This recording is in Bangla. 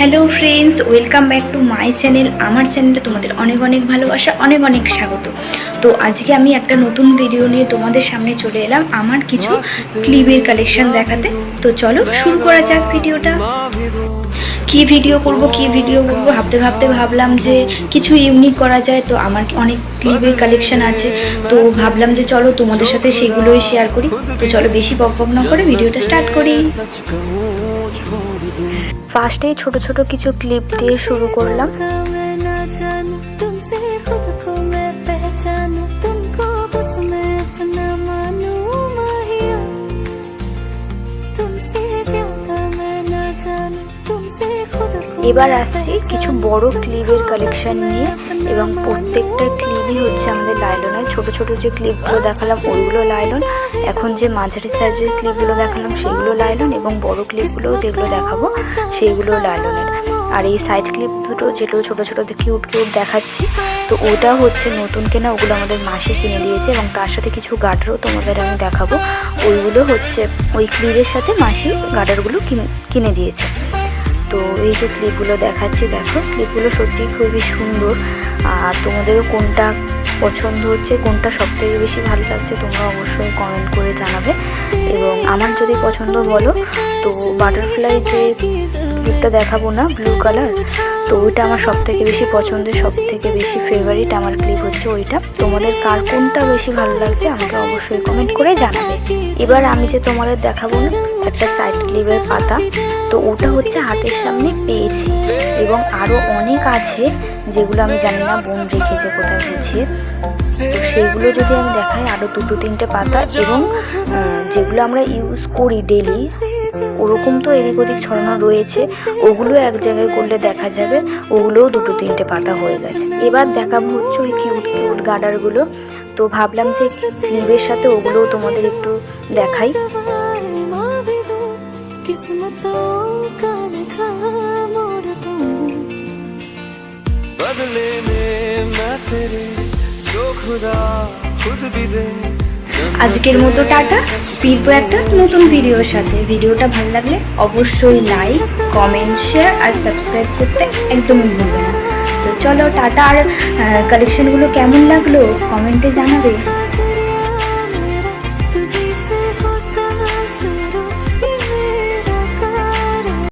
Hello friends, welcome back to my channel. আমার চ্যানেলে তোমাদের অনেক অনেক ভালোবাসা, অনেক অনেক স্বাগত। তো আজকে আমি একটা নতুন ভিডিও নিয়ে তোমাদের সামনে চলে এলাম আমার কিছু ক্লিপের কালেকশন দেখাতে। তো চলো শুরু করা যাক ভিডিওটা। কি ভিডিও করব ভাবতে ভাবতে ভাবলাম যে কিছু ইউনিক করা যায়। তো আমার অনেক ক্লিপের কালেকশন আছে, তো ভাবলাম যে চলো তোমাদের সাথে সেগুলোই শেয়ার করি। তো চলো বেশি বকবক না করে ভিডিওটা স্টার্ট করি। ফার্স্টেই ছোট ছোট কিছু ক্লিপ দিয়ে শুরু করলাম। এবার আসছি কিছু বড় ক্লিপের কালেকশন নিয়ে, এবং প্রত্যেকটা ক্লিপই হচ্ছে আমাদের লাইলনের। ছোট ছোট যে ক্লিপগুলো দেখালাম ওইগুলো লাইলন, এখন যে মাঝারি সাইজের ক্লিপগুলো দেখালাম সেগুলো লাইলন, এবং বড় ক্লিপগুলো যেগুলো দেখাবো সেইগুলো লাইলনের। আর এই সাইড ক্লিপ দুটো যেগুলো ছোটো ছোটো কিউট কিউট দেখাচ্ছি, তো ওটা হচ্ছে নতুন কেনা, ওগুলো আমাদের মাসি কিনে দিয়েছে, এবং তার সাথে কিছু গার্ডারও তোমাদের আমি দেখাবো। ওইগুলো হচ্ছে ওই ক্লিপের সাথে মাসি গার্ডারগুলো কিনে দিয়েছে। তো এই যে ক্লিপগুলো দেখাচ্ছি, দেখো ক্লিপগুলো সত্যিই খুবই সুন্দর। আর তোমাদেরও কোনটা পছন্দ হচ্ছে, কোনটা সবথেকে বেশি ভালো লাগছে তোমরা অবশ্যই কমেন্ট করে জানাবে। এবং আমার যদি পছন্দ বলো তো বাটারফ্লাই যে ক্লিপটা দেখাবো না, ব্লু কালার, তো ওইটা আমার সবথেকে বেশি পছন্দের, সবথেকে বেশি ফেভারিট আমার ক্লিপ হচ্ছে ওইটা। তোমাদের কার কোনটা বেশি ভালো লাগছে আমাকে অবশ্যই কমেন্ট করে জানাবে। এবার আমি যে তোমাদের দেখাবো না একটা সাইড ক্লিপের পাতা, তো ওটা হচ্ছে হাতের সামনে পেয়েছি, এবং আরও অনেক আছে যেগুলো আমি জানি না বোন রেখেছে কোথায় গুছিয়ে। তো সেইগুলো যদি আমি দেখাই, আরও দুটো তিনটে পাতা, এবং যেগুলো আমরা ইউজ করি ডেলি ওরকম তো এদিক ওদিক ছড়ানো রয়েছে, ওগুলো এক জায়গায় করলে দেখা যাবে ওগুলোও দুটো তিনটে পাতা হয়ে গেছে। এবার দেখাবো হচ্ছে ওই কিউট কিউট গার্ডারগুলো। তো ভাবলাম যে ক্লিপের সাথে ওগুলোও তোমাদের একটু দেখাই। আজকের মতো টাটা, ফিরবো একটা নতুন ভিডিওর সাথে। ভিডিওটা ভালো লাগলে অবশ্যই লাইক, কমেন্ট, শেয়ার আর সাবস্ক্রাইব করতে একদমই ভুলবে না। তো চলো টাটা। আর কালেকশনগুলো কেমন লাগলো কমেন্টে জানাবে।